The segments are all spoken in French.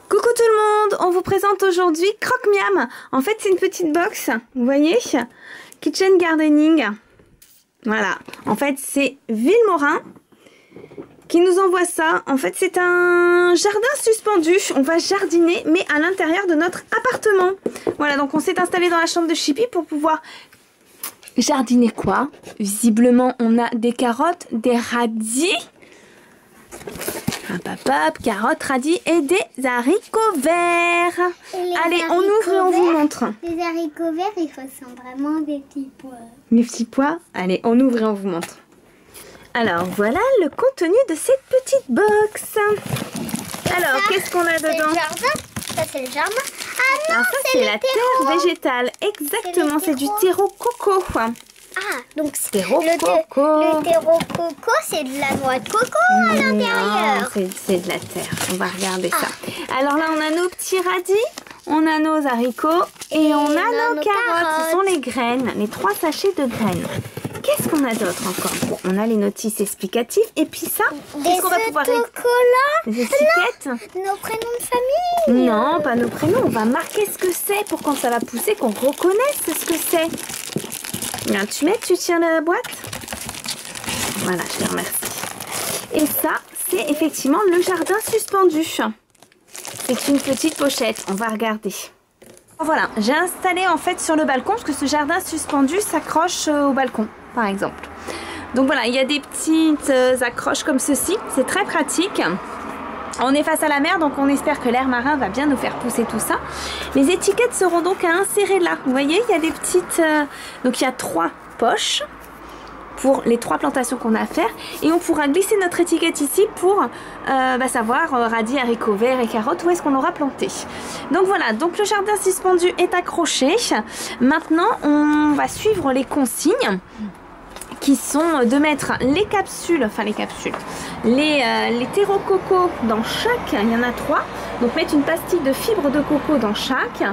Coucou tout le monde, on vous présente aujourd'hui Croque Miam. En fait c'est une petite box, vous voyez, Kitchen Gardening. Voilà, en fait c'est Villemorin qui nous envoie ça. En fait c'est un jardin suspendu, on va jardiner mais à l'intérieur de notre appartement. Voilà, donc on s'est installé dans la chambre de Chippy pour pouvoir jardiner quoi? Visiblement on a des carottes, des radis. Un papap, carottes, radis et des haricots verts. Allez, on ouvre et on vous montre. Les haricots verts, ils ressemblent vraiment à des petits pois. Les petits pois? Allez, on ouvre et on vous montre. Alors, voilà le contenu de cette petite box. Alors, qu'est-ce qu'on a dedans? Le jardin. Ça, c'est le jardin. Ah non, c'est la terre végétale. Exactement, c'est du terreau coco. Ah, donc terreau le coco. Le terreau coco, c'est de la noix de coco à l'intérieur. C'est de la terre. On va regarder ça. Alors là, on a nos petits radis, on a nos haricots et on a nos carottes. Ce sont les graines, les 3 sachets de graines. Qu'est-ce qu'on a d'autre encore? Bon, on a les notices explicatives et puis ça, qu'est-ce qu'on va pouvoir des étiquettes? Nos prénoms de famille. Non, pas nos prénoms. On va marquer ce que c'est pour quand ça va pousser, qu'on reconnaisse ce que c'est. Bien, tu tiens la boîte. Voilà, je te remercie. Et ça, c'est effectivement le jardin suspendu. C'est une petite pochette. On va regarder. Voilà, j'ai installé en fait sur le balcon parce que ce jardin suspendu s'accroche au balcon, par exemple. Donc voilà, il y a des petites accroches comme ceci. C'est très pratique. On est face à la mer, donc on espère que l'air marin va bien nous faire pousser tout ça. Les étiquettes seront donc à insérer là. Vous voyez, il y a des petites... Donc il y a 3 poches pour les 3 plantations qu'on a à faire. Et on pourra glisser notre étiquette ici pour savoir radis, haricots verts et carottes, où est-ce qu'on l'aura planté. Donc voilà, donc le jardin suspendu est accroché. Maintenant, on va suivre les consignes qui sont de mettre les capsules, les terreaux coco dans chaque, il y en a 3, donc mettre une pastille de fibres de coco dans chaque.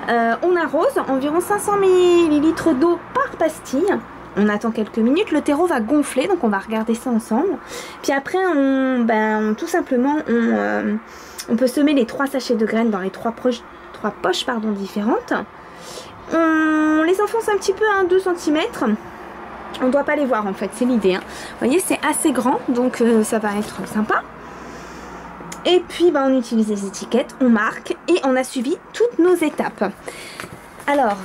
On arrose environ 500 ml d'eau par pastille. On attend quelques minutes, le terreau va gonfler, donc on va regarder ça ensemble. Puis après, tout simplement, on peut semer les 3 sachets de graines dans les 3 poches différentes. On les enfonce un petit peu à 2 cm. On ne doit pas les voir en fait, c'est l'idée. Vous voyez, c'est assez grand, donc ça va être sympa. Et puis, on utilise les étiquettes, on marque et on a suivi toutes nos étapes. Alors,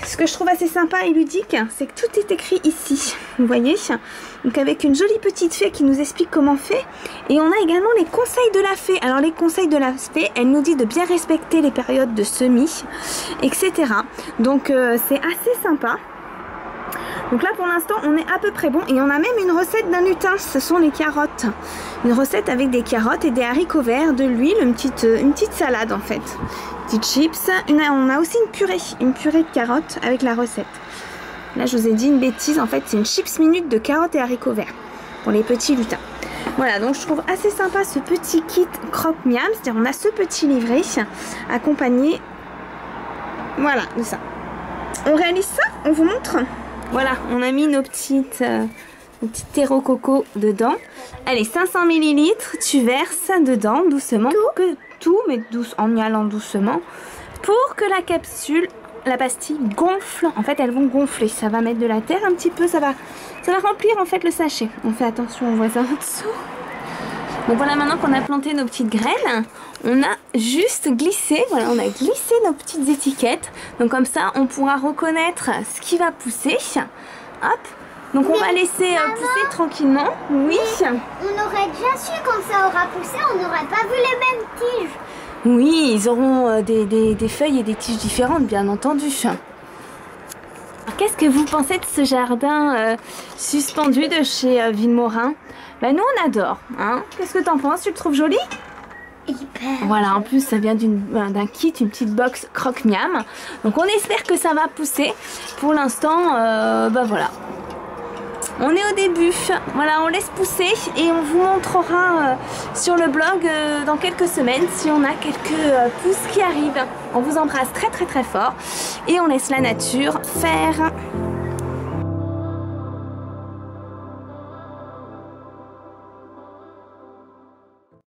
ce que je trouve assez sympa et ludique, c'est que tout est écrit ici. Vous voyez, donc avec une jolie petite fée qui nous explique comment faire. Et on a également les conseils de la fée. Alors les conseils de la fée, elle nous dit de bien respecter les périodes de semis, etc. Donc c'est assez sympa. Donc là pour l'instant on est à peu près bon et on a même une recette d'un lutin, ce sont les carottes. Une recette avec des carottes et des haricots verts, de l'huile, une petite salade en fait. Petites chips, on a aussi une purée de carottes avec la recette. Là je vous ai dit une bêtise, en fait c'est une chips minute de carottes et haricots verts pour les petits lutins. Voilà, donc je trouve assez sympa ce petit kit Croque Miam, c'est-à-dire on a ce petit livret accompagné, voilà, de ça. On réalise ça, on vous montre. Voilà, on a mis nos petites terreaux coco dedans. Allez, 500 ml, tu verses dedans doucement. Mais en y allant doucement. Pour que la capsule, la pastille gonfle. En fait, elles vont gonfler. Ça va mettre de la terre un petit peu. Ça va remplir en fait le sachet. On fait attention, on voit ça en dessous. Donc voilà, maintenant qu'on a planté nos petites graines, on a juste glissé, voilà, on a glissé nos petites étiquettes. Donc comme ça, on pourra reconnaître ce qui va pousser. Hop. Donc on va laisser pousser tranquillement. Oui. On aurait déjà su quand ça aura poussé, on n'aurait pas vu les mêmes tiges. Oui, ils auront des feuilles et des tiges différentes, bien entendu. Qu'est-ce que vous pensez de ce jardin suspendu de chez Villemorin? Nous on adore, hein. Qu'est-ce que t'en penses? Tu le trouves joli? Hyper. Voilà, en plus ça vient d'un kit, une petite box Croque Miam. Donc on espère que ça va pousser. Pour l'instant, voilà. On est au début, voilà, on laisse pousser et on vous montrera sur le blog dans quelques semaines si on a quelques pousses qui arrivent. On vous embrasse très très très fort et on laisse la nature faire.